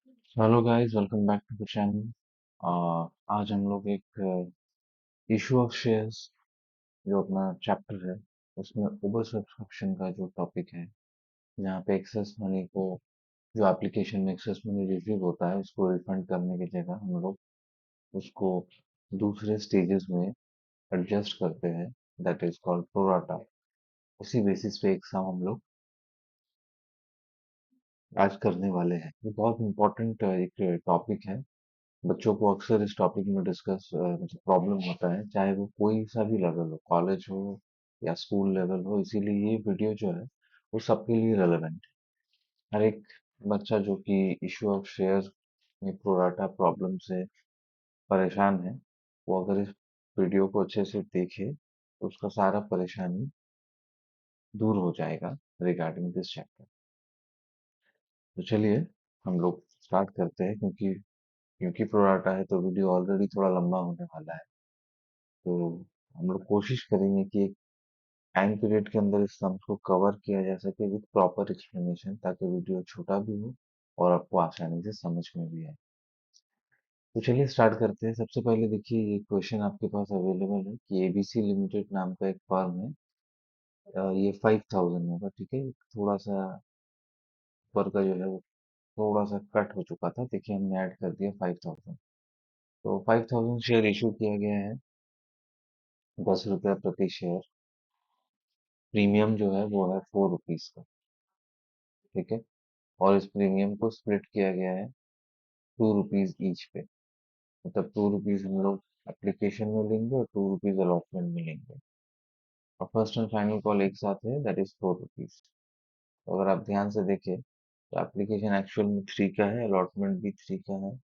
Hello guys, welcome back to the channel. आज हम लोग एक इशू ऑफ शेयर्स जो अपना चैप्टर है उसमें ओवर सब्सक्रिप्शन का जो टॉपिक है, जहाँ पे एक्सेस मनी को, जो एप्लीकेशन में एक्सेस मनी रिसीव होता है उसको रिफंड करने की जगह हम लोग उसको दूसरे स्टेजेस में एडजस्ट करते हैं। That is called pro rata. उसी बेसिस पे एग्जाम हम लोग आज करने वाले हैं। ये बहुत इंपॉर्टेंट एक टॉपिक है। बच्चों को अक्सर इस टॉपिक में डिस्कस मतलब प्रॉब्लम होता है, चाहे वो कोई सा भी लेवल हो, कॉलेज हो या स्कूल लेवल हो। इसीलिए ये वीडियो जो है वो सबके लिए रेलेवेंट है। हर एक बच्चा जो कि इशू ऑफ शेयर में प्रोराटा प्रॉब्लम से परेशान है, वो अगर इस वीडियो को अच्छे से देखे तो उसका सारा परेशानी दूर हो जाएगा रिगार्डिंग दिस चैप्टर। तो चलिए हम लोग स्टार्ट करते हैं, क्योंकि क्योंकि प्रोराटा है तो वीडियो ऑलरेडी थोड़ा लंबा होने वाला है। तो हम लोग कोशिश करेंगे कि एक टाइम पीरियड के अंदर इस सम्स को कवर किया जा सके विद प्रॉपर एक्सप्लेनेशन, ताकि वीडियो छोटा भी हो और आपको आसानी से समझ में भी आए। तो चलिए स्टार्ट करते हैं। सबसे पहले देखिए, ये क्वेश्चन आपके पास अवेलेबल है कि एबीसी लिमिटेड नाम का एक फर्म है। ये 5000 होगा, ठीक है। थोड़ा सा ऊपर का जो है वो थोड़ा सा कट हो चुका था, देखिए हमने ऐड कर दिया 5000। तो 5000 शेयर इशू किया गया है, 10 रुपया प्रति शेयर। प्रीमियम जो है वो है 4 रुपीज का, ठीक है। और इस प्रीमियम को स्प्लिट किया गया है 2 रुपीज ईच पे। मतलब 2 रुपीज हम लोग एप्लीकेशन में लेंगे और 2 रुपीज अलॉटमेंट में लेंगे। और फर्स्ट एंड फाइनल कॉल एक साथ है, दैट इज 4 रुपीज। तो अगर आप ध्यान से देखें तो एप्लीकेशन एक्चुअल में 3 का है, अलॉटमेंट भी 3 का है,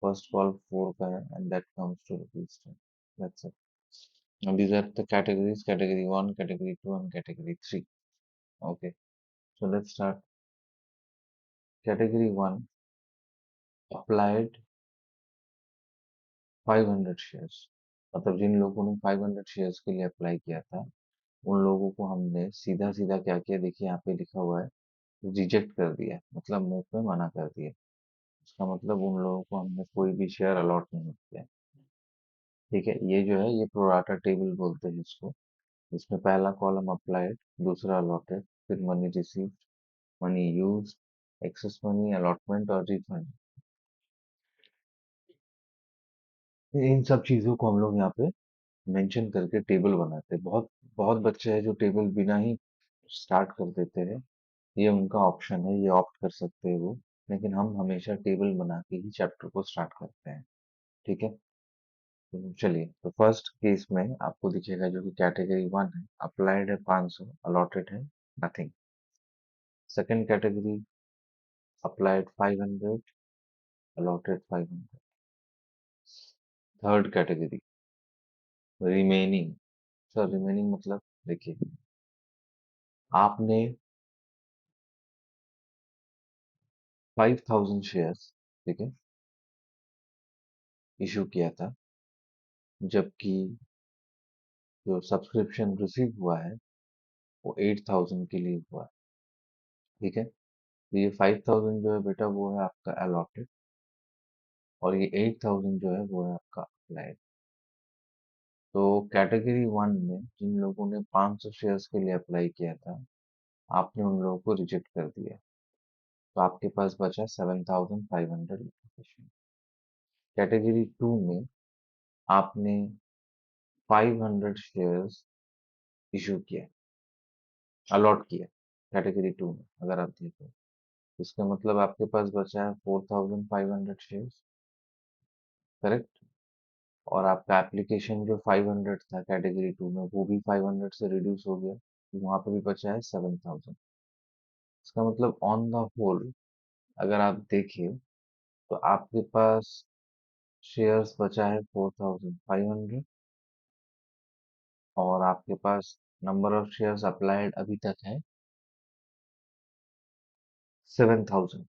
फर्स्ट कॉल 4 का है, and that comes to rupees 10। That's it. Now these are the categories: category 1, category 2 and category 3. Okay, so let's start. Category 1, applied 500 shares. मतलब जिन लोगों ने 500 शेयर्स के लिए अप्लाई किया था, उन लोगों को हमने सीधा सीधा क्या किया, देखिए यहाँ पे लिखा हुआ है, रिजेक्ट कर दिया। मतलब मुंह पे मना कर दिया। इसका मतलब उन लोगों को हमने कोई भी शेयर अलॉट नहीं किया। ठीक है, ये जो है ये प्रोराटा टेबल बोलते हैं इसको। इसमें पहला कॉलम अप्लाइड, दूसरा अलॉटेड, फिर money received, money use, excess money, allotment और रिफंड। इन सब चीजों को हम लोग यहाँ पे मेंशन करके टेबल बनाते हैं। बहुत बहुत बच्चे हैं जो टेबल बिना ही स्टार्ट कर देते हैं। ये उनका ऑप्शन है, ये ऑप्ट कर सकते हैं वो। लेकिन हम हमेशा टेबल बना के ही चैप्टर को स्टार्ट करते हैं, ठीक है। तो चलिए, तो फर्स्ट केस में आपको दिखेगा जो कि कैटेगरी 1 है, अप्लाइड है 500, अलॉटेड है nothing. Second category, applied 500, allotted 500। Third category, remaining. Sir remaining मतलब, देखिए आपने 5000 शेयर्स, ठीक है, इशू किया था, जबकि जो सब्सक्रिप्शन रिसीव हुआ है वो 8000 के लिए हुआ है, ठीक है। तो ये 5000 जो है बेटा वो है आपका अलॉटेड, और ये 8000 जो है वो है आपका अप्लाइड। तो कैटेगरी 1 में जिन लोगों ने 500 शेयर्स के लिए अप्लाई किया था, आपने उन लोगों को रिजेक्ट कर दिया। तो आपके पास बचा 7500 एप्लीकेशन। कैटेगरी 2 में आपने 500 शेयर्स इशू किया, अलॉट किया कैटेगरी 2 में। अगर आप देखो, इसका मतलब आपके पास बचा है 4500 शेयर्स, करेक्ट। और आपका एप्लीकेशन जो 500 था कैटेगरी 2 में, वो भी 500 से रिड्यूस हो गया, तो वहां पे भी बचा है 7000। इसका मतलब ऑन द होल अगर आप देखें तो आपके पास शेयर्स बचा है 4500, और आपके पास नंबर ऑफ शेयर्स अप्लाइड अभी तक है 7000,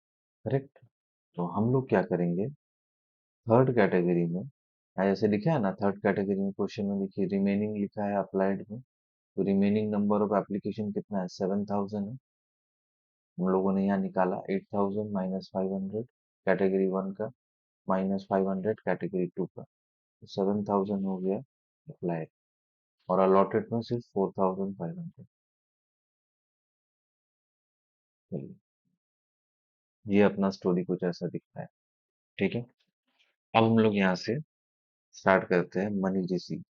करेक्ट। तो हम लोग क्या करेंगे, थर्ड कैटेगरी में, जैसे लिखा है ना, थर्ड कैटेगरी में क्वेश्चन में देखिए रिमेनिंग लिखा है अप्लाइड में। तो रिमेनिंग नंबर ऑफ एप्लीकेशन कितना है, 7000 है। हम लोगों ने यहाँ निकाला 8000 माइनस 500, कैटेगरी वन का, -500 कैटेगरी टू का, तो 7000 हो गया अप्लाई, और अलॉटेड में सिर्फ 4500। चलिए, ये अपना स्टोरी कुछ ऐसा दिखता है। ठीक है, अब हम लोग यहाँ से स्टार्ट करते हैं मनी रिसीव।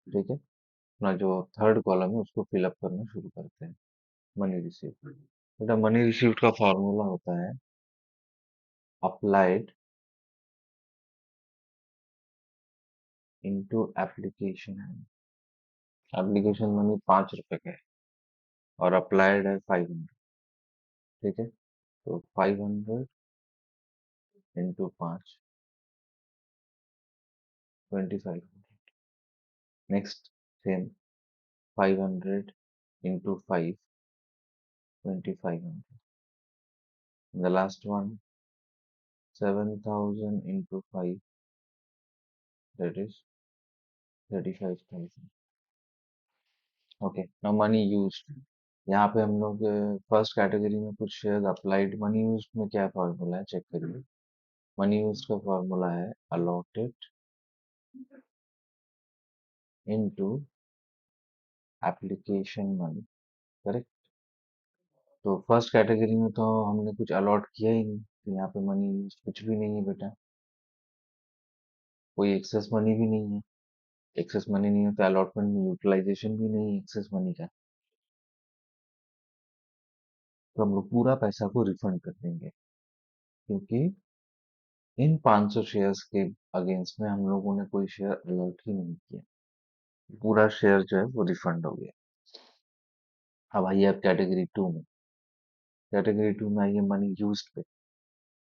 ठीक है, अपना जो थर्ड कॉलम है उसको फिलअप करना शुरू करते हैं। मनी रिसीव, बेटा मनी रिसीव्ड का फॉर्मूला होता है applied into application money. Application money 5 रुपए का है और अप्लाइड है 500। ठीक है, तो 500 into 5, 2500। Next same, 500 into 5, 2500। The last one, 7000 into 5, that is 35,000। Okay, now money used. यहाँ पे हम लोग फर्स्ट कैटेगरी में कुछ शेयर अप्लाइड। मनी यूज्ड में क्या फॉर्मूला है चेक करिए। मनी यूज्ड का फॉर्मूला है allotted into application money. Correct. तो फर्स्ट कैटेगरी में तो हमने कुछ अलॉट किया ही नहीं, तो यहाँ पे मनी यूज्ड कुछ भी नहीं है बेटा, कोई एक्सेस मनी भी नहीं है। एक्सेस मनी नहीं है तो अलॉटमेंट में यूटिलाइजेशन भी नहीं है एक्सेस मनी का, तो हम लोग पूरा पैसा को रिफंड कर देंगे, क्योंकि इन 500 शेयर्स के अगेंस्ट में हम लोगों ने कोई शेयर अलॉट ही नहीं किया। पूरा शेयर जो है वो रिफंड हो गया। अब आइए अब कैटेगरी टू में। कैटेगरी टू में आइए मनी यूज्ड पे।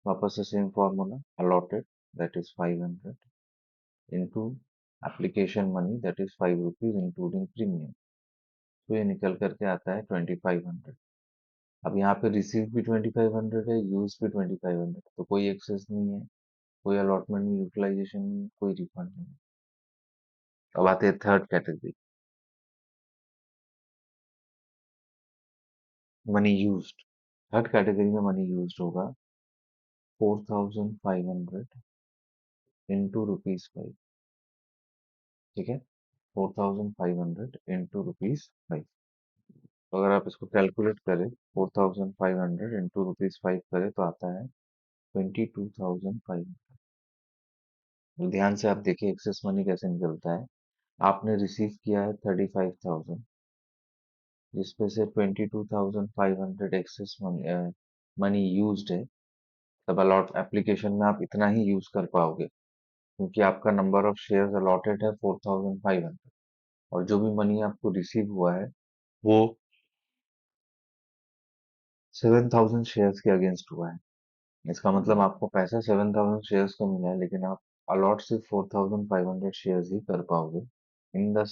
वापस से same formula, allotted that is 500 into application money that is 5 rupees including premium, तो ये निकल करके आता है 2500। अब यहाँ पे रिसीव भी 2500 है, यूज भी 2500, तो कोई एक्सेस नहीं है, कोई अलॉटमेंट नहीं, यूटिलाइजेशन नहीं, कोई रिफंड नहीं। अब आते हैं third category, money used. Third category में मनी यूज्ड होगा 4500 इंटू ₹5। ठीक है, 4500 इंटू ₹5। तो अगर आप इसको कैलकुलेट करें, 4500 इंटू ₹5 करें तो आता है 22,500। ध्यान से आप देखिए एक्सेस मनी कैसे निकलता है। आपने रिसीव किया है 35,000, जिसपे से 22,500 एक्सेस मनी यूज्ड है। तब अलॉट एप्लीकेशन में आप इतना ही यूज कर पाओगे, क्योंकि आपका नंबर ऑफ शेयर्स अलॉटेड है 4500, और जो भी मनी आपको रिसीव हुआ है वो 7000 शेयर्स के अगेंस्ट हुआ है। इसका मतलब आपको पैसा 7000 शेयर्स का मिला है, लेकिन आप अलॉट सिर्फ 4500 शेयर्स ही कर पाओगे। इन द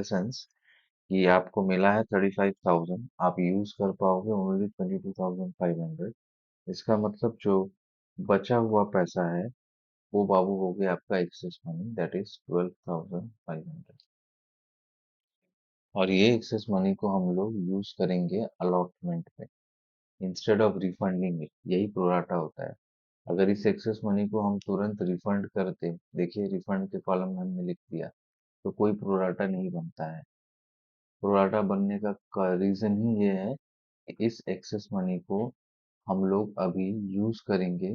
सेंस कि आपको मिला है 35,000, आप यूज कर पाओगे ओनली 22,500। इसका मतलब जो बचा हुआ पैसा है वो बाबू हो गया आपका एक्सेस मनी, दैट इज 12,500। और ये एक्सेस मनी को हम लोग यूज करेंगे अलॉटमेंट में इंस्टेड ऑफ रिफंडिंग इट। यही प्रोराटा होता है। अगर इस एक्सेस मनी को हम तुरंत रिफंड करते, देखिए रिफंड के कॉलम में हमने लिख दिया, तो कोई प्रोराटा नहीं बनता है। प्रोराटा बनने का रीजन ही ये है कि इस एक्सेस मनी को हम लोग अभी यूज करेंगे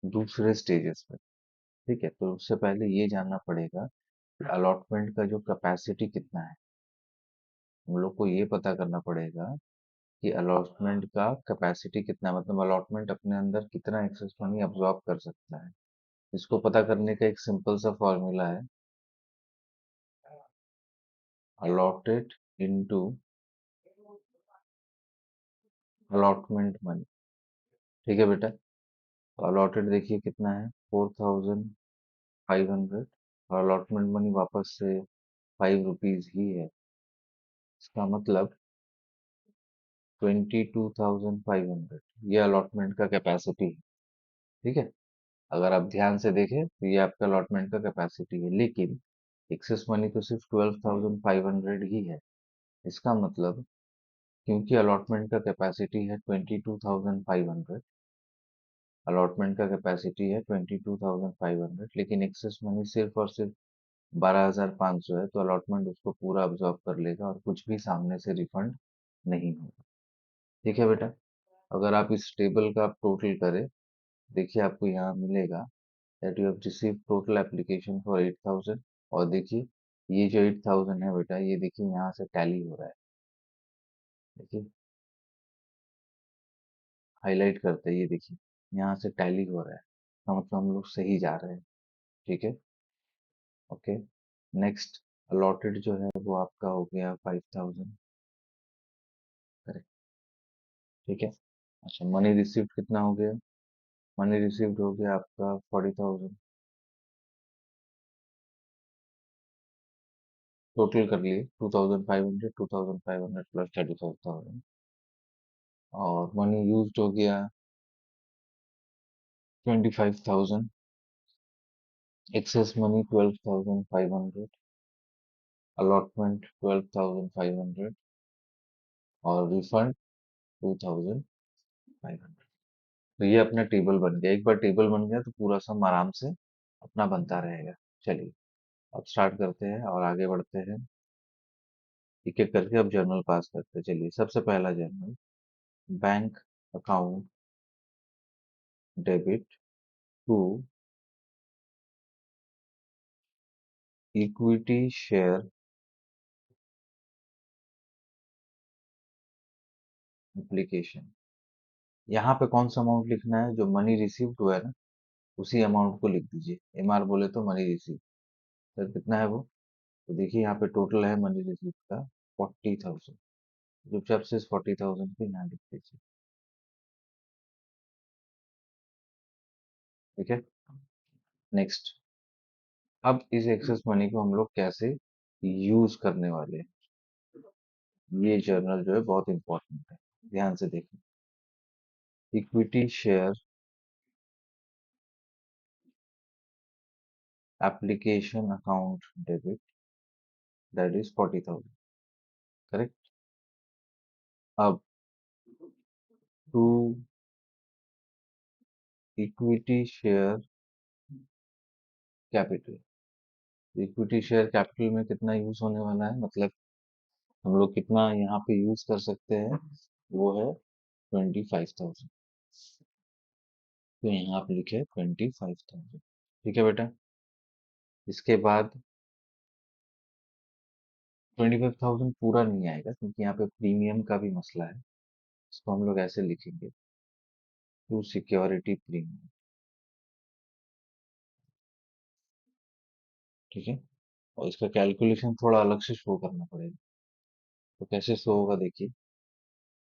दूसरे स्टेजेस पे। ठीक है, तो उससे पहले ये जानना पड़ेगा अलॉटमेंट का जो कैपेसिटी कितना है। हम लोग को ये पता करना पड़ेगा कि अलॉटमेंट का कैपेसिटी कितना है, मतलब अलॉटमेंट अपने अंदर कितना एक्सेस मनी अब्सॉर्ब कर सकता है। इसको पता करने का एक सिंपल सा फॉर्मूला है, allotted into allotment मनी। ठीक है बेटा, तो allotted देखिए कितना है 4500, और allotment मनी वापस से 5 रुपीज ही है। इसका मतलब 22,500, ये अलॉटमेंट का कैपेसिटी है। ठीक है, अगर आप ध्यान से देखें तो ये आपका अलॉटमेंट का कैपेसिटी है, लेकिन एक्सेस मनी तो सिर्फ 12,500 ही है। इसका मतलब क्योंकि अलॉटमेंट का कैपेसिटी है 22,500, अलॉटमेंट का कैपेसिटी है 22,500, लेकिन एक्सेस मनी सिर्फ और सिर्फ 12,500 है, तो अलॉटमेंट उसको पूरा अब्जॉर्ब कर लेगा और कुछ भी सामने से रिफंड नहीं होगा। ठीक है बेटा। अगर आप इस टेबल का आप टोटल करें, देखिए आपको यहाँ मिलेगा that you have received total application for 8,000। और देखिए ये जो 8,000 है बेटा, ये देखिए यहाँ से टैली हो रहा है। देखिए हाईलाइट करते हैं, ये देखिए यहाँ से टैली हो रहा है, तो मतलब हम लोग सही जा रहे हैं। ठीक है। ओके। नेक्स्ट, अलॉटेड जो है वो आपका हो गया 5,000। करेक्ट। ठीक है। अच्छा, मनी रिसीव्ड कितना हो गया? मनी रिसीव्ड हो गया आपका 40,000। टोटल कर लिए 2,500, 2,500 प्लस 34,000। और मनी यूज्ड हो गया 25,000। Excess money 12,500। अलॉटमेंट 12,500। और रिफंड 2,500। तो ये अपना टेबल बन गया। एक बार टेबल बन गया तो पूरा सम आराम से अपना बनता रहेगा। चलिए अब स्टार्ट करते हैं और आगे बढ़ते हैं। एक एक करके अब जर्नल पास करते हैं। चलिए सबसे पहला journal, bank account debit to equity share application. यहाँ पे कौन सा अमाउंट लिखना है? जो मनी रिसीव्ड हुआ है ना, उसी अमाउंट को लिख दीजिए। एमआर बोले तो मनी रिसीव। सर कितना है वो? तो देखिए यहाँ पे टोटल है मनी रिसीव का 40,000। चुपचाप से इस 40,000 को यहाँ लिख दीजिए। ठीक है। नेक्स्ट, अब इस एक्सेस मनी को हम लोग कैसे यूज करने वाले हैं, ये जर्नल जो है बहुत इंपॉर्टेंट है। ध्यान से देखिए। Equity share application account debit, that is 40,000। Correct. अब to equity share capital. Equity share capital में कितना यूज होने वाला है, मतलब हम लोग कितना यहाँ पे यूज कर सकते हैं, वो है 25,000। तो यहाँ आप लिखे 25,000। ठीक है बेटा। इसके बाद 25,000 पूरा नहीं आएगा, क्योंकि यहाँ पे प्रीमियम का भी मसला है। इसको हम लोग ऐसे लिखेंगे, टू सिक्योरिटी प्रीमियम। ठीक है। और इसका कैलकुलेशन थोड़ा अलग से शो करना पड़ेगा। तो कैसे शो होगा देखिए,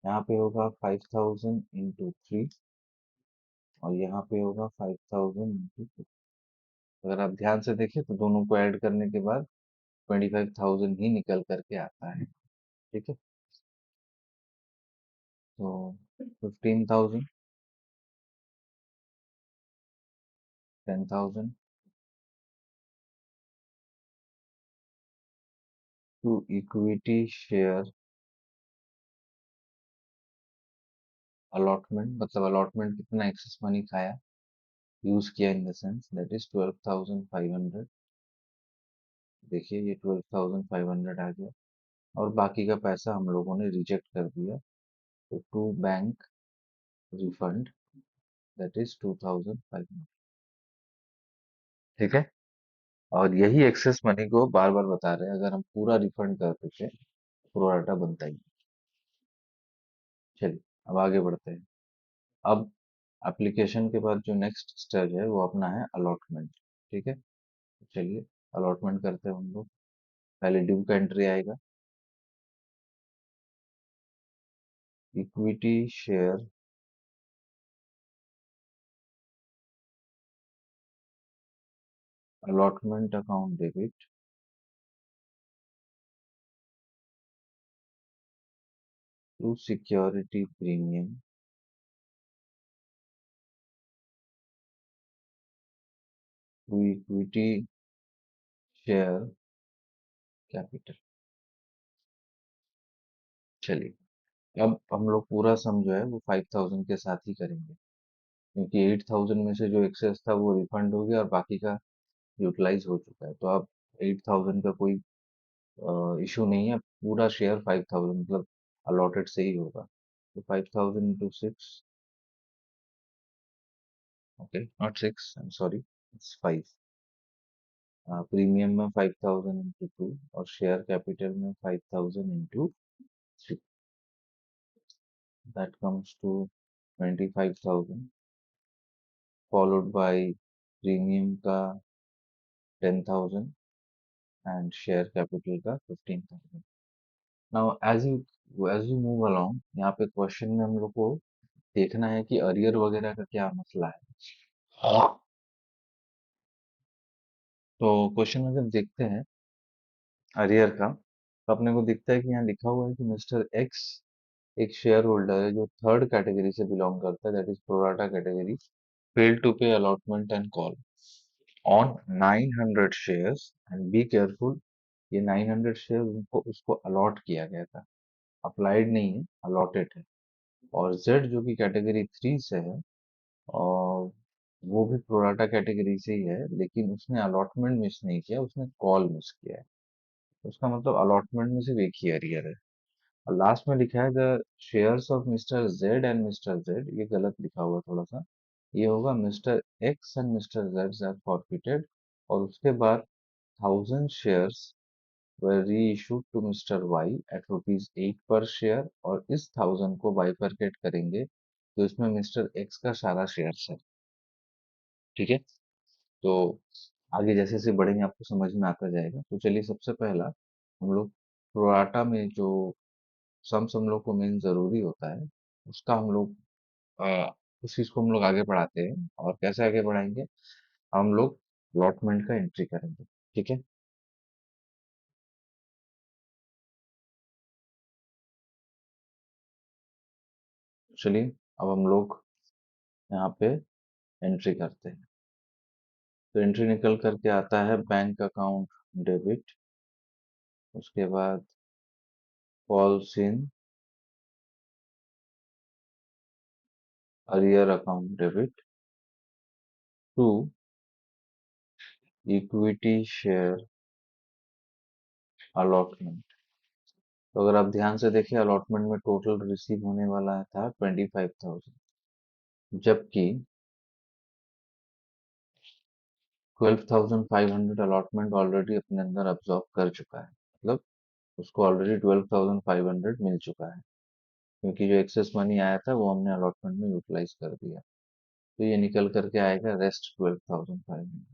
यहाँ पे होगा 5,000 इंटू 3, और यहाँ पे होगा 5,000 इंटू 2। अगर आप ध्यान से देखें तो दोनों को ऐड करने के बाद 25,000 ही निकल करके आता है। ठीक है। तो 15,000, 10,000 टू इक्विटी शेयर अलॉटमेंट, मतलब अलॉटमेंट कितना एक्सेस मनी खाया, यूज किया, in the sense that is 12,500। देखिए ये 12,500 आ गया। और बाकी का पैसा हम लोगों ने रिजेक्ट कर दिया, तो to bank refund, that is 2,500। ठीक है। और यही एक्सेस मनी को बार बार बता रहे हैं, अगर हम पूरा रिफंड कर देते पूरा डाटा बनता ही। चलिए अब आगे बढ़ते हैं। अब एप्लीकेशन के बाद जो नेक्स्ट स्टेज है वो अपना है अलॉटमेंट। ठीक है। तो चलिए अलॉटमेंट करते हैं हम लोग। पहले ड्यू का एंट्री आएगा, equity share allotment account debit to security premium to equity share capital. चलिए अब हम लोग पूरा सम जो है वो 5,000 के साथ ही करेंगे। क्योंकि 8,000 में से जो एक्सेस था वो रिफंड हो गया और बाकी का यूटिलाइज हो चुका है। तो अब 8,000 का कोई इशू नहीं है, पूरा शेयर 5,000 मतलब अलॉटेड से ही होगा। तो 5,000 into six, okay not six, I am sorry, it's 5। Premium में 5,000 इंटू टू और शेयर कैपिटल में 5,000 into three, that comes to 25,000, followed by premium का 10,000 एंड शेयर कैपिटल का 15,000। Now as you move along, यहाँ पे क्वेश्चन में हम लोग को देखना है कि अरियर वगैरह का क्या मसला है। तो क्वेश्चन में जब देखते हैं अरियर का, तो अपने को दिखता है कि यहाँ लिखा हुआ है कि मिस्टर एक्स एक शेयर होल्डर है जो थर्ड कैटेगरी से बिलोंग करता है, that is pro rata category, failed to pay allotment and call on 900 shares, and be careful, ये 900 शेयर उनको उसको अलॉट किया गया था, अप्लाइड नहीं है, अलॉटेड है। और जेड जो कि कैटेगरी थ्री से है, और वो भी प्रोराटा कैटेगरी से ही है, लेकिन उसने अलॉटमेंट मिस नहीं किया, उसने कॉल मिस किया है। उसका मतलब अलॉटमेंट में सिर्फ एक ही एरियर है। और लास्ट में लिखा है the shares of mister Z and mister Z, ये गलत लिखा हुआ थोड़ा सा, ये होगा mister X and mister Z are forfeited. और उसके बाद 1,000 shares were reissued to Mr. Y at ₹8 पर शेयर, और इस 1,000 को बाइफरकेट करेंगे तो इसमें मिस्टर एक्स का सारा शेयर है। ठीक है, तो आगे जैसे जैसे बढ़ेंगे आपको समझ में आता जाएगा। तो चलिए सबसे पहला हम लोग प्रोराटा में जो सम्स हम लोग को मेन जरूरी होता है, उसका हम लोग अ, उस चीज को हम लोग आगे बढ़ाते हैं। और कैसे आगे बढ़ाएंगे, हम लोग अलॉटमेंट का एंट्री करेंगे। ठीक है, चलिए अब हम लोग यहाँ पे एंट्री करते हैं। तो एंट्री निकल करके आता है बैंक अकाउंट डेबिट, उसके बाद falls in arrear account debit to equity share allotment. तो अगर आप ध्यान से देखें, अलॉटमेंट में टोटल रिसीव होने वाला था 25,000, जबकि 12,500 अलॉटमेंट ऑलरेडी अपने अंदर अब्सॉर्ब कर चुका है। मतलब उसको ऑलरेडी 12,500 मिल चुका है, क्योंकि जो एक्सेस मनी आया था वो हमने अलॉटमेंट में यूटिलाइज कर दिया। तो ये निकल करके आएगा रेस्ट 12,500,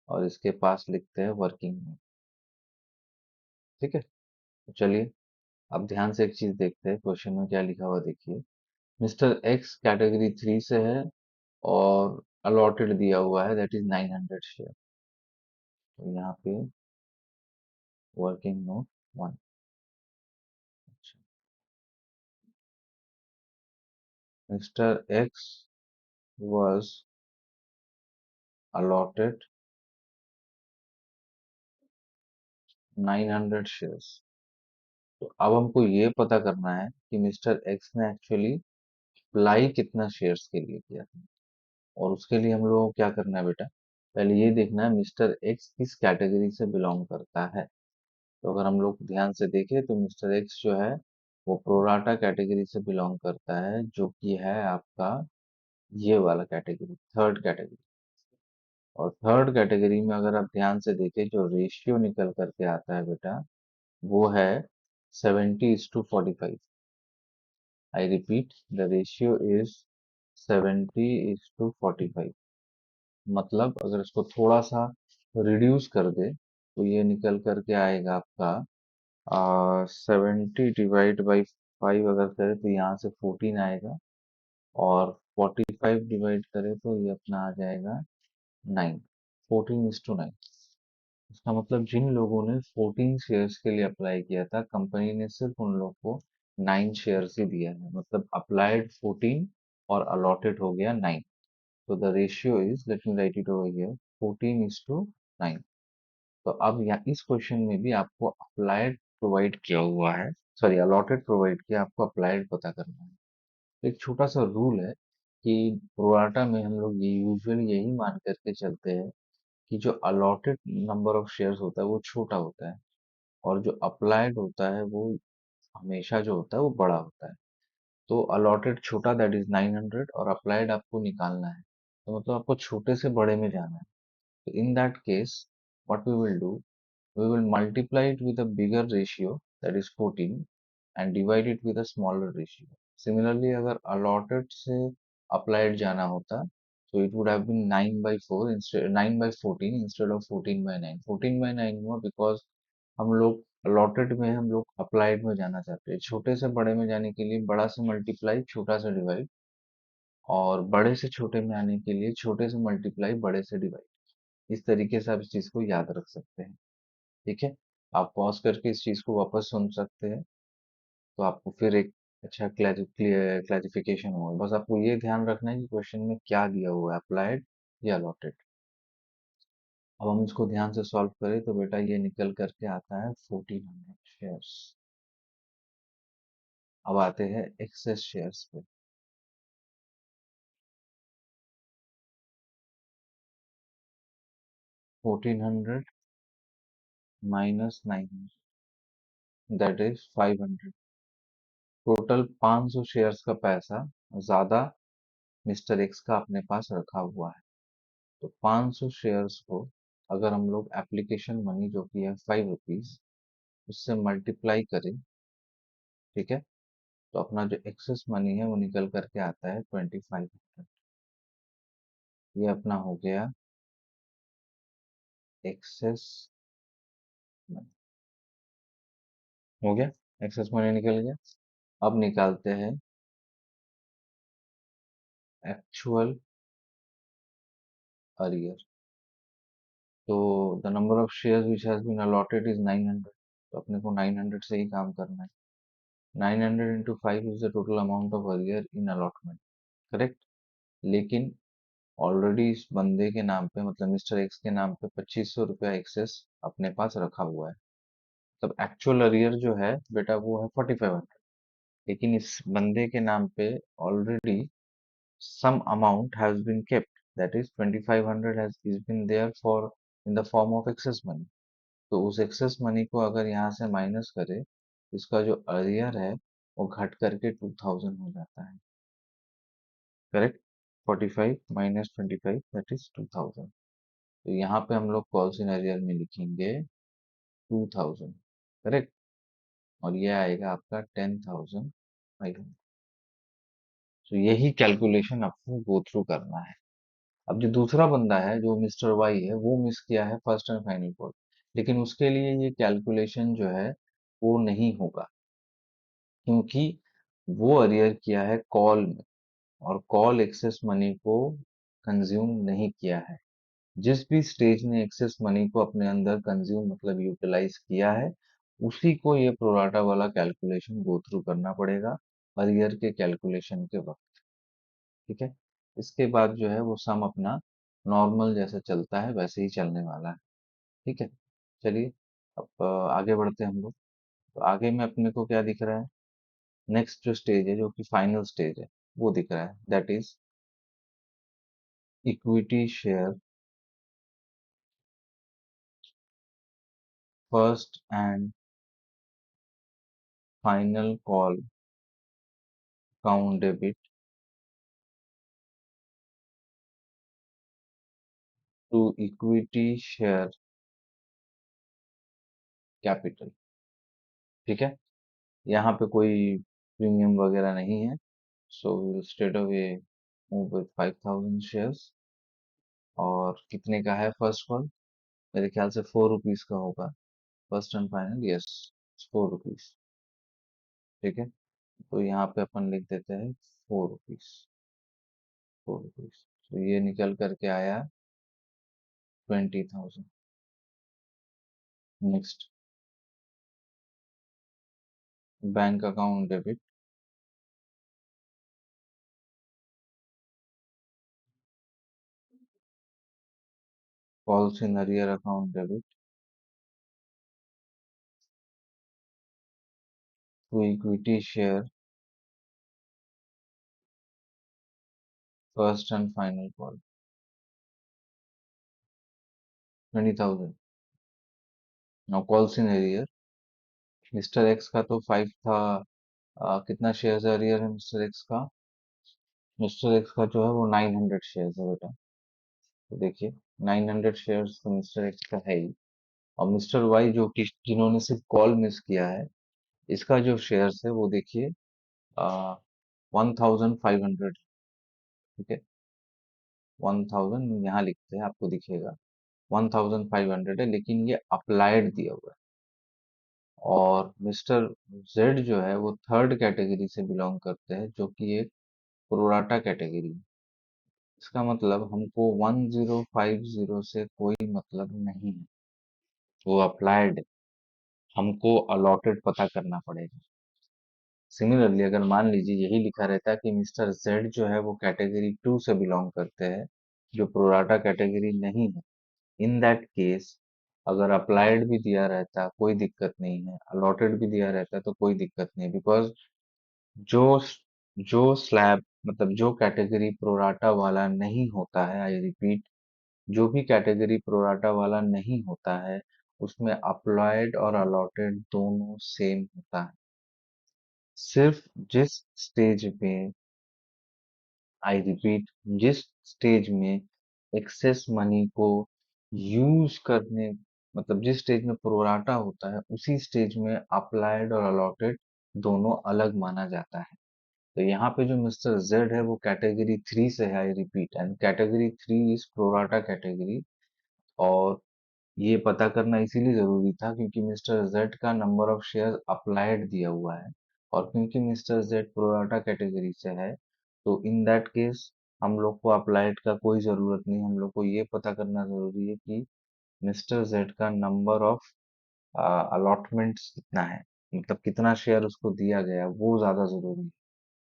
और इसके पास लिखते हैं वर्किंग में। ठीक है, तो चलिए अब ध्यान से एक चीज देखते हैं, क्वेश्चन में क्या लिखा हुआ देखिए। मिस्टर एक्स कैटेगरी थ्री से है और अलॉटेड दिया हुआ है, दैट इज 900 शेयर। तो यहाँ पे working note one. Mister x was allotted 900 shares. तो अब हमको ये पता करना है कि मिस्टर एक्स ने एक्चुअली अप्लाई कितना शेयर्स के लिए किया था। और उसके लिए हम लोगों को क्या करना है बेटा, पहले ये देखना है मिस्टर एक्स किस कैटेगरी से बिलोंग करता है। तो अगर हम लोग ध्यान से देखें तो मिस्टर एक्स जो है वो प्रोराटा कैटेगरी से बिलोंग करता है, जो कि है आपका ये वाला कैटेगरी, थर्ड कैटेगरी। और थर्ड कैटेगरी में अगर आप ध्यान से देखें, जो रेशियो निकल करके आता है बेटा, वो है 70:45। I repeat, the ratio is 70:45। मतलब अगर इसको थोड़ा सा रिड्यूस कर दे तो ये निकल करके आएगा आपका 70 डिवाइड बाई 5 अगर करें तो यहाँ से 14 आएगा, और 45 डिवाइड करें तो ये अपना आ जाएगा 9। 14:9। इसका मतलब जिन लोगों ने 14 शेयर्स के लिए अप्लाई किया था, कंपनी ने सिर्फ उन लोग को 9 शेयर्स ही दिया है। मतलब अप्लाइड 14 और अलॉटेड हो गया 9। तो the ratio is, let me right it over here, 14:9। तो अब यहाँ इस क्वेश्चन में भी आपको अप्लाइड प्रोवाइड किया हुआ है, सॉरी अलॉटेड प्रोवाइड किया, आपको अप्लाइड पता करना है। तो एक छोटा सा रूल है कि प्रोराटा में हम लोग ये यूजुअली यही मान करके चलते हैं कि जो अलॉटेड नंबर ऑफ शेयर्स होता है वो छोटा होता है, और जो अप्लाइड होता है वो हमेशा जो होता है वो बड़ा होता है। तो अलॉटेड छोटा, दैट इज 900, और अप्लाइड आपको निकालना है, तो मतलब आपको छोटे से बड़े में जाना है। तो in that case, what we will do, we will multiply it with a bigger ratio, that is 14, and divide it with a smaller ratio. Similarly, अगर allotted से applied जाना होता, so it would have been 9 by 4 instead, 9 by 14 instead of 14 by 9. 14 by 9 हुआ because हम लोग allotted में हम लोग applied में जाना चाहते हैं। छोटे से बड़े में जाने के लिए बड़ा से मल्टीप्लाई, छोटा से डिवाइड, और बड़े से छोटे में आने के लिए छोटे से मल्टीप्लाई, बड़े से डिवाइड। इस तरीके से आप इस चीज को याद रख सकते हैं। ठीक है, आप पॉज करके इस चीज को वापस सुन सकते हैं, तो आपको फिर एक अच्छा क्लैरिफिकेशन होगा। बस आपको ये ध्यान रखना है कि क्वेश्चन में क्या दिया हुआ है, अप्लाइड या अलॉटेड। अब हम इसको ध्यान से सॉल्व करें तो बेटा ये निकल करके आता है 1400 शेयर्स। अब आते हैं एक्सेस शेयर्स पे। 1400 minus 900, that is 500। Total 500 shares का पैसा ज्यादा मिस्टर एक्स का अपने पास रखा हुआ है। तो 500 शेयर्स को अगर हम लोग एप्लीकेशन मनी जो कि है 5 रुपीज, उससे मल्टीप्लाई करें, ठीक है, तो अपना जो एक्सेस मनी है वो निकल करके आता है 2500। ये अपना हो गया एक्सेस मनी। हो गया, एक्सेस मनी निकल गया। अब निकालते हैं एक्चुअल अरियर। तो the number of shares which has been allotted is 900, तो अपने को 900 से ही काम करना है। 900 into 5 is the total amount of arrear in allotment, correct. लेकिन ऑलरेडी इस बंदे के नाम पे, मतलब मिस्टर एक्स के नाम पे 2500 रुपया एक्सेस अपने पास रखा हुआ है। तब एक्चुअल अरियर जो है बेटा वो है 4500। लेकिन इस बंदे के नाम पे already some amount has been kept, that is 2500 has is been there for in the form of excess money। तो उस एक्सेस मनी को अगर यहाँ से माइनस करें, इसका जो अरियर है वो घट करके 2000 हो जाता है, करेक्ट। 45 minus 25, that is 2000। तो यहाँ पे हम लोग कॉल सिनेरियर में लिखेंगे 2000, करेक्ट। और ये आएगा आपका 10,500। तो यही कैलकुलेशन आपको गो थ्रू करना है। अब जो दूसरा बंदा है जो मिस्टर वाई है वो मिस किया है फर्स्ट एंड फाइनल कॉल, लेकिन उसके लिए ये कैलकुलेशन जो है वो नहीं होगा, क्योंकि वो अरियर किया है कॉल में, और कॉल एक्सेस मनी को कंज्यूम नहीं किया है। जिस भी स्टेज ने एक्सेस मनी को अपने अंदर कंज्यूम मतलब यूटिलाइज किया है, उसी को ये प्रोराटा वाला कैलकुलेशन गो थ्रू करना पड़ेगा अरियर के कैलकुलेशन के वक्त। ठीक है, इसके बाद जो है वो सम अपना नॉर्मल जैसे चलता है वैसे ही चलने वाला है। ठीक है, चलिए अब आगे बढ़ते हैं हम लोग। तो आगे में अपने को क्या दिख रहा है, नेक्स्ट जो स्टेज है जो कि फाइनल स्टेज है वो दिख रहा है, that is equity share first and final call account debit to equity share capital. ठीक है, यहाँ पे कोई प्रीमियम वगैरह नहीं है, so will straight away move with 5000 shares. और कितने का है फर्स्ट कॉल, मेरे ख्याल से 4 रुपीज का होगा, first and final, yes 4 rupees. ठीक है, तो यहाँ पे अपन लिख देते हैं 4 रुपीज। 4 रुपीज, तो ये निकल करके आया 20,000। Next, bank account debit, calls in arrear account debit to equity share first and final call 20,000। Now call in arrear, mister x का तो 5 था। कितना शेयर एरियर है मिस्टर एक्स का? मिस्टर एक्स का जो है वो 900 शेयर है बेटा। तो देखिए, 900 शेयर तो मिस्टर एक्स का है ही। और मिस्टर वाई जो कि जिन्होंने सिर्फ कॉल मिस किया है, इसका जो शेयर्स है वो देखिए 1,500। ठीक है, 1000 यहाँ लिखते हैं, आपको दिखेगा 1,500 है, लेकिन ये अप्लाइड दिया हुआ है। और मिस्टर जेड जो है वो थर्ड कैटेगरी से बिलोंग करते हैं, जो कि एक प्रोराटा कैटेगरी है। इसका मतलब हमको 1050 से कोई मतलब नहीं है, वो अप्लाइड। हमको अलॉटेड पता करना पड़ेगा। सिमिलरली अगर मान लीजिए यही लिखा रहता कि मिस्टर जेड जो है वो कैटेगरी 2 से बिलोंग करते हैं, जो प्रोराटा कैटेगरी नहीं है, इन दैट केस अगर अप्लाइड भी दिया रहता कोई दिक्कत नहीं है, अलॉटेड भी दिया रहता तो कोई दिक्कत नहीं, बिकॉज जो जो स्लैब मतलब जो कैटेगरी प्रोराटा वाला नहीं होता है, आई रिपीट, जो भी कैटेगरी प्रोराटा वाला नहीं होता है, उसमें अप्लाइड और अलॉटेड दोनों सेम होता है। सिर्फ जिस स्टेज में, आई रिपीट, जिस स्टेज में एक्सेस मनी को यूज करने, मतलब जिस स्टेज में प्रोराटा होता है, उसी स्टेज में अप्लाइड और अलॉटेड दोनों अलग माना जाता है। तो यहाँ पे जो मिस्टर जेड है वो कैटेगरी 3 से है, I repeat, and category 3 is pro rata category. और ये पता करना इसीलिए जरूरी था क्योंकि मिस्टर जेड का नंबर ऑफ शेयर अप्लाइड दिया हुआ है, और क्योंकि मिस्टर जेड प्रोराटा कैटेगरी से है, तो इन दैट केस हम लोग को अप्लाइड का कोई जरूरत नहीं। हम लोग को ये पता करना जरूरी है कि मिस्टर जेड का नंबर ऑफ अलॉटमेंट्स कितना है, मतलब कितना शेयर उसको दिया गया, वो ज्यादा जरूरी है।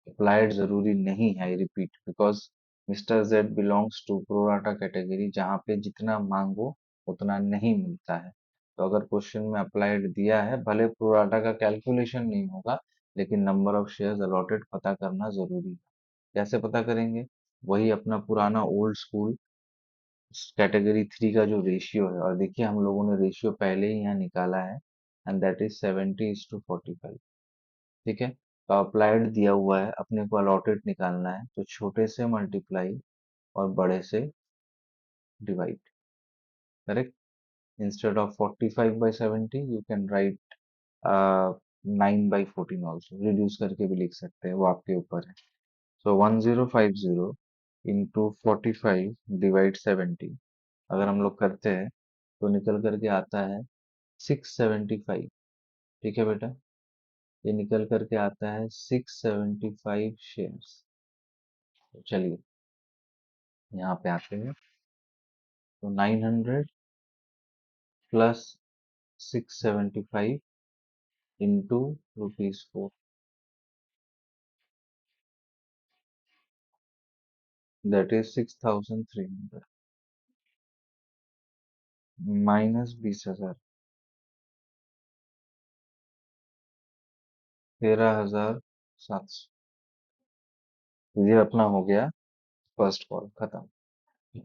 अप्लाइड जरूरी नहीं है, I repeat, because mister Z belongs to pro rata category, जहाँ पे जितना मांगो उतना नहीं मिलता है। तो अगर क्वेश्चन में अप्लाइड दिया है, भले प्रोराटा का कैलकुलेशन नहीं होगा, लेकिन नंबर ऑफ शेयर्स अलॉटेड पता करना जरूरी है। कैसे पता करेंगे? वही अपना पुराना ओल्ड स्कूल कैटेगरी 3 का जो रेशियो है, और देखिए हम लोगों ने रेशियो पहले ही यहाँ निकाला है, एंड दैट इज 70:45। ठीक है, तो अप्लाइड दिया हुआ है, अपने को अलॉटेड निकालना है, तो छोटे से मल्टीप्लाई और बड़े से divide. Correct. Instead of 45/70 you can write 9/14 also, reduce करके भी लिख सकते हैं, वो आपके ऊपर है। सो 1050 इंटू 45 डिवाइड 70, अगर हम लोग करते हैं तो निकल करके आता है 675। ठीक है बेटा, ये निकल करके आता है 675 शेयर्स। तो चलिए यहाँ पे आते हैं, तो 900 plus 675 into ₹4, that is 6,300 minus 20,000, 13,700। ये अपना हो गया फर्स्ट कॉल खत्म।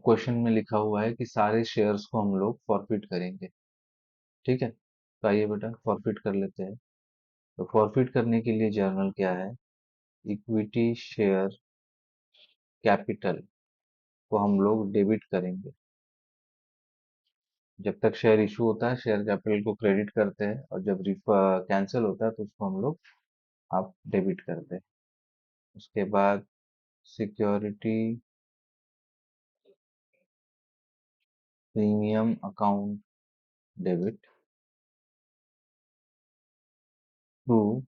क्वेश्चन में लिखा हुआ है कि सारे शेयर्स को हम लोग फॉरफिट करेंगे। ठीक है, तो आइए बेटा फॉरफिट कर लेते हैं। तो फॉरफिट करने के लिए जर्नल क्या है? इक्विटी शेयर कैपिटल को हम लोग डेबिट करेंगे। जब तक शेयर इशू होता है शेयर कैपिटल को क्रेडिट करते हैं, और जब कैंसिल होता है तो उसको हम लोग आप डेबिट करते हैं। उसके बाद security premium account debit to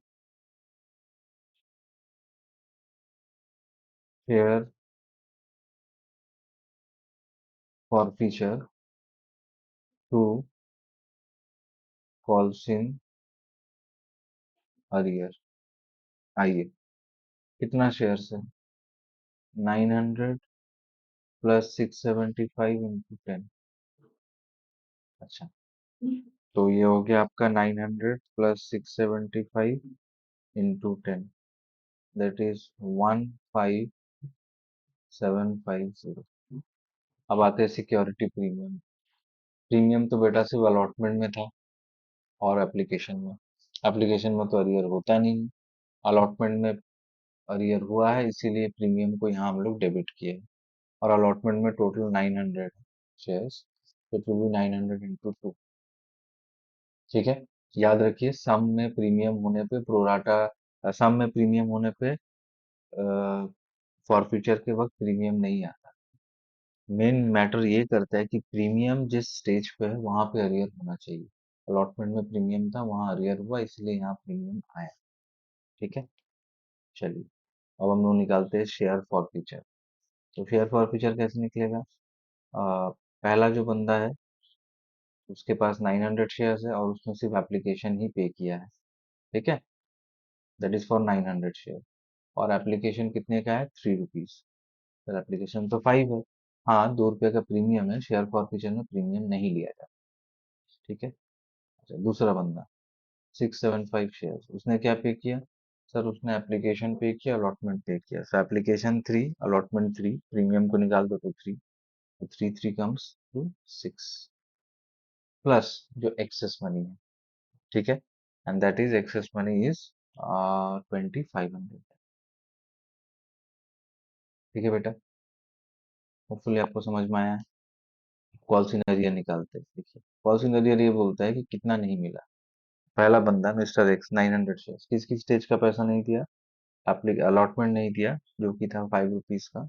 share forfeiture to calls in arrear. आइए, कितना शेयर है? 900 प्लस 675 इंटू 10। अच्छा, तो ये हो गया आपका 900 प्लस 675 इंटू 10, दैट इज 1560। 6750। अब आते हैं सिक्योरिटी प्रीमियम। प्रीमियम तो बेटा सिर्फ अलॉटमेंट में था और एप्लीकेशन में। एप्लीकेशन में तो अरियर होता नहीं, अलॉटमेंट में अरियर हुआ है, इसीलिए प्रीमियम को यहाँ हम लोग डेबिट किए हैं। और अलॉटमेंट में टोटल 900 शेयर्स, तो इट विल बी 900 इंटू 2। ठीक है। याद रखिए, सम में प्रीमियम होने पे प्रोराटा, सम में प्रीमियम होने पे फॉरफीचर के वक्त प्रीमियम नहीं आता। मेन मैटर ये करता है कि प्रीमियम जिस स्टेज पे है वहां पे अरियर होना चाहिए। अलॉटमेंट में प्रीमियम था, वहां अरियर हुआ, इसलिए यहाँ प्रीमियम आया। ठीक है। चलिए, अब हम लोग निकालते हैं शेयर फॉरफीचर। तो शेयर फॉरफीचर कैसे निकलेगा? पहला जो बंदा है उसके पास 900 शेयर्स है और उसने सिर्फ एप्लीकेशन ही पे किया है। ठीक है, दैट इज फॉर 900 शेयर। और एप्लीकेशन कितने का है? 3 रुपीज। सर एप्लीकेशन तो 5 है। हाँ, 2 रुपए का प्रीमियम है, शेयर फॉरफीचर में प्रीमियम नहीं लिया जाता। ठीक है। अच्छा, दूसरा बंदा 675 शेयर्स, उसने क्या पे किया? सर उसने एप्लीकेशन पे किया, अलॉटमेंट पे किया। सर एप्लीकेशन 3, अलॉटमेंट 3, प्रीमियम को निकाल दो तो 3, तो 3 कम्स टू 6, प्लस जो एक्सेस मनी है। ठीक है, and that is excess money is 2500। ठीक है बेटा, होपफुली आपको समझ में आया है। कॉल सिनेरियो निकालते हैं। देखिए, कॉल सिनेरियो ये बोलता है कि कितना नहीं मिला। पहला बंदा मिस्टर एक्स, 900 शेयर, किस किस स्टेज का पैसा नहीं दिया? अलॉटमेंट नहीं दिया जो कि था 5 रुपीज का,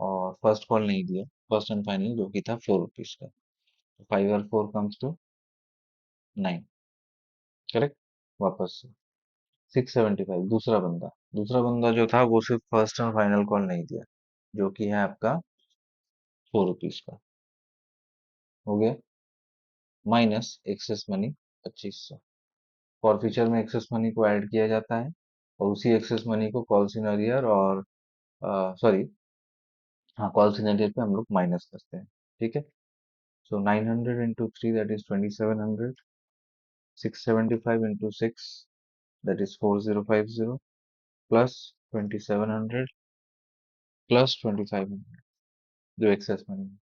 और फर्स्ट कॉल नहीं दिया, फर्स्ट एंड फाइनल जो कि था 4 रुपीज का। 5 और 4 कम्स टू 9। करेक्ट। वापस से 675। दूसरा बंदा जो था वो सिर्फ फर्स्ट एंड फाइनल कॉल नहीं दिया, जो कि है आपका 4 रुपीज का। हो गया, माइनस एक्सेस मनी 2500। फॉरफीचर में एक्सेस मनी को ऐड किया जाता है और उसी एक्सेस मनी को कॉल सिनरियर और सॉरी, हाँ, कॉल सिनरियर पे हम लोग माइनस करते हैं। ठीक है। So 900 into 3 that is 2700, 675 into 6 that is 4050, plus 2700 plus 2500 जो एक्सेस मनी है,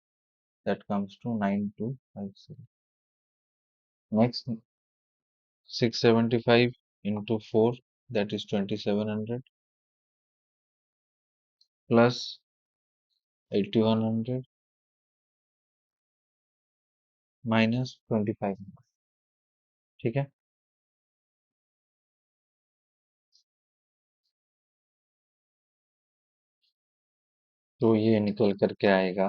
that comes to 9250। Next 675 into 4 that is 2700, plus 8100 minus 2500। ठीक है। तो ये निकल करके आएगा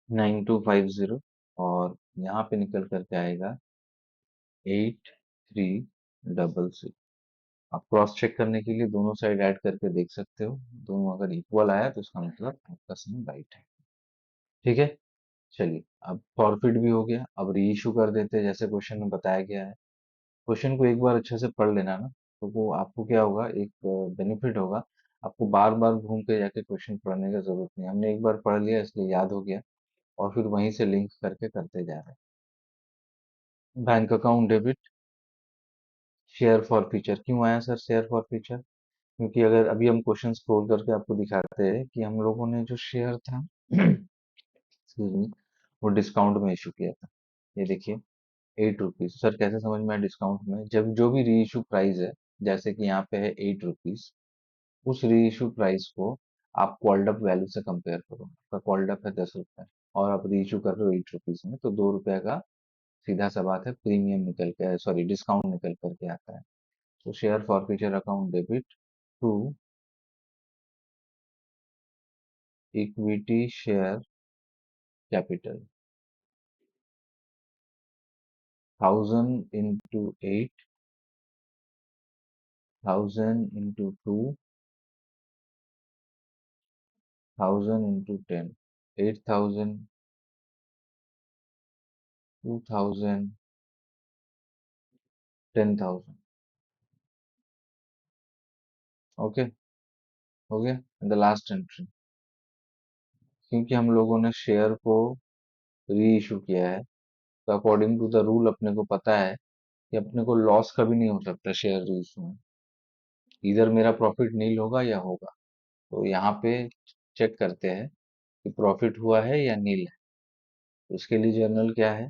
9250, और यहाँ पे निकल करके आएगा 8366। आप क्रॉस चेक करने के लिए दोनों साइड ऐड करके देख सकते हो, दोनों अगर इक्वल आया तो इसका मतलब आपका सम राइट है। ठीक है। चलिए, अब फॉरफिट भी हो गया, अब री इशू कर देते हैं जैसे क्वेश्चन में बताया गया है। क्वेश्चन को एक बार अच्छे से पढ़ लेना ना, तो वो आपको क्या होगा, एक बेनिफिट होगा। आपको बार बार घूम के जाके क्वेश्चन पढ़ने का जरूरत नहीं, हमने एक बार पढ़ लिया इसलिए याद हो गया, और फिर वहीं से लिंक करके करते जा रहे हैं। Bank account debit, share for future. क्यों आया सर शेयर फॉर फ्यूचर? क्योंकि अगर अभी हम क्वेश्चन स्क्रॉल करके आपको दिखाते हैं कि हम लोगों ने जो शेयर था excuse me, वो डिस्काउंट में इशू किया था। ये देखिए, 8 रुपीज। सर कैसे समझ में आया डिस्काउंट में? जब जो भी री इशू प्राइस है, जैसे कि यहाँ पे है 8 रुपीज, उस री इशू प्राइस को आप कॉल्ड अप वैल्यू से कंपेयर करो। आपका कॉल्ड अप है 10 रुपए, और आप री इशू कर रहे हो 8 रुपीज में, तो 2 रुपए का सीधा सा बात है प्रीमियम निकल के, सॉरी, डिस्काउंट निकल करके आता है। तो share forfeiture account debit to equity share capital, 1000 into 8, 1000 into 2, 1000 into 10, 8000, 2000, 10,000। Okay, हो गया। द लास्ट एंट्री, क्योंकि हम लोगों ने शेयर को री इशू किया है, तो अकॉर्डिंग टू द रूल अपने को पता है कि अपने को लॉस कभी नहीं हो सकता शेयर रीइश्यू में। इधर मेरा प्रॉफिट नील होगा या होगा। तो यहाँ पे चेक करते हैं कि प्रॉफिट हुआ है या नील है। तो उसके लिए जर्नल क्या है?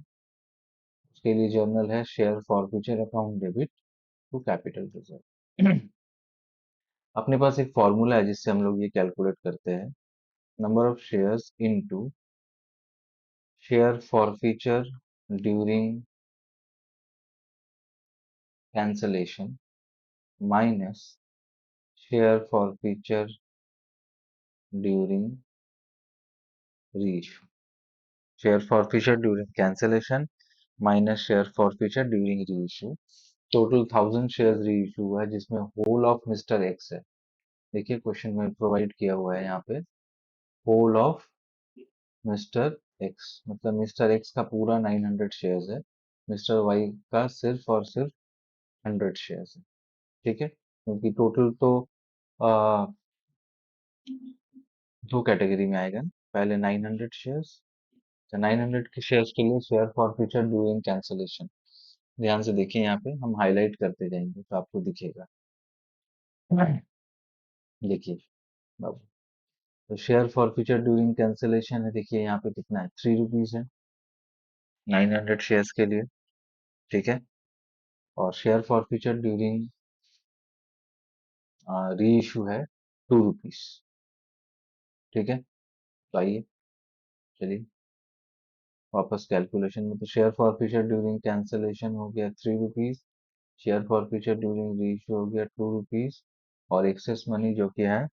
उसके लिए जर्नल है share forfeiture account debit to capital reserve. अपने पास एक फॉर्मूला है जिससे हम लोग ये कैलकुलेट करते हैं। Number of shares into share forfeiture during cancellation minus share forfeiture during reissue. Share forfeiture during cancellation minus share forfeiture during reissue. Total 1000 shares reissue हुआ है जिसमें होल ऑफ मिस्टर एक्स है। देखिए क्वेश्चन में provide किया हुआ है यहाँ पे होल ऑफ मिस्टर एक्स, मतलब मिस्टर एक्स का पूरा 900 शेयर्स है, मिस्टर वाई का सिर्फ और सिर्फ 100 शेयर्स है। ठीक है, क्योंकि टोटल तो आ, दो कैटेगरी में आएगा ना। पहले 900 शेयर्स, तो 900 के शेयर्स के लिए शेयर फॉरफीचर ड्यूरिंग कैंसलेशन। ध्यान से देखिए, यहाँ पे हम हाईलाइट करते जाएंगे तो आपको दिखेगा। देखिए बाबू, तो शेयर फॉरफीचर ड्यूरिंग कैंसलेशन है, देखिए यहाँ पे कितना है, 3 रुपीज है 900 शेयर्स के लिए। ठीक है, और शेयर फॉरफीचर ड्यूरिंग री इशू है 2 रुपीज। ठीक है, तो आइए चलिए वापस कैलकुलेशन में। तो शेयर फॉरफीचर ड्यूरिंग कैंसलेशन हो गया 3 रुपीज, शेयर फॉरफीचर ड्यूरिंग री इशू हो गया 2 रुपीज, और एक्सेस मनी जो कि है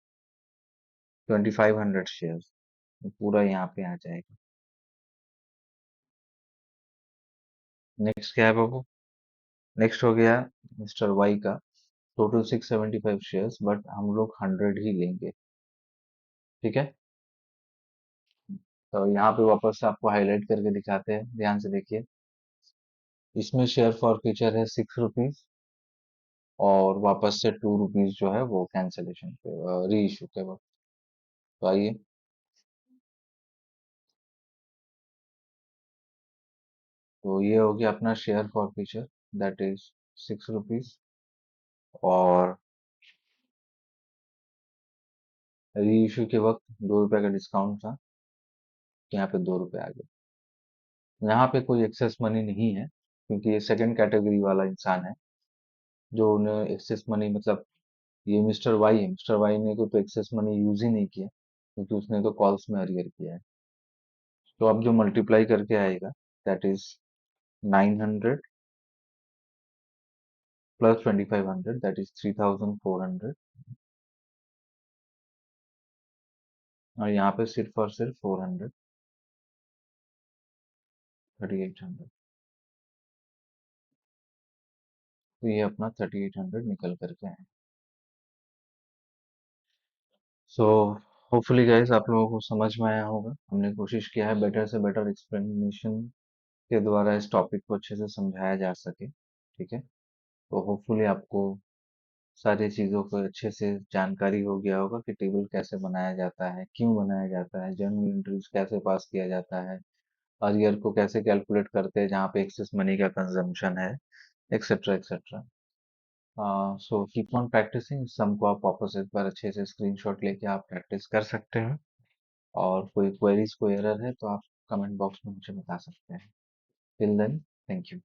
2500 शेयर्स, पूरा यहाँ पे आ जाएगा। नेक्स्ट क्या है बाबू? नेक्स्ट हो गया मिस्टर वाई का, टोटल 675 शेयर्स, बट हम लोग 100 ही लेंगे। ठीक है, तो यहाँ पे वापस से आपको हाईलाइट करके दिखाते हैं, ध्यान से देखिए। इसमें शेयर फॉर फ्यूचर है 6 रुपीज, और वापस से 2 रुपीज जो है वो कैंसिलेशन पे री इशू के वक्त। तो आइए, तो ये हो गया अपना share for future, that is 6 rupees, और री इशू के वक्त 2 रुपए का डिस्काउंट था, तो यहाँ पे 2 रुपए आ गए। यहाँ पे कोई एक्सेस मनी नहीं है, क्योंकि ये सेकंड कैटेगरी वाला इंसान है जो उन्हें एक्सेस मनी, मतलब ये मिस्टर वाई है, मिस्टर वाई ने तो एक्सेस मनी यूज ही नहीं किया, क्योंकि उसने तो कॉल्स में अरियर किया है। तो अब जो मल्टीप्लाई करके आएगा, that is 900 plus 2500, that is 3400, और यहाँ पे सिर्फ और सिर्फ 400, 3800। तो ये अपना 3800 निकल करके आए। सो होपफुली गाइस आप लोगों को समझ में आया होगा। हमने कोशिश किया है बेटर से बेटर एक्सप्लेनेशन के द्वारा इस टॉपिक को अच्छे से समझाया जा सके। ठीक है, तो होपफुली आपको सारी चीज़ों को अच्छे से जानकारी हो गया होगा कि टेबल कैसे बनाया जाता है, क्यों बनाया जाता है, जर्नल एंट्रीज कैसे पास किया जाता है, अरियर को कैसे कैलकुलेट करते हैं जहाँ पे एक्सेस मनी का कंजम्पशन है, etcetera etcetera. So keep on practicing, sum को आप वापस एक बार अच्छे से स्क्रीनशॉट लेके आप प्रैक्टिस कर सकते हैं, और कोई क्वेरीज कोई एरर है तो आप कमेंट बॉक्स में मुझे बता सकते हैं। Till then, thank you.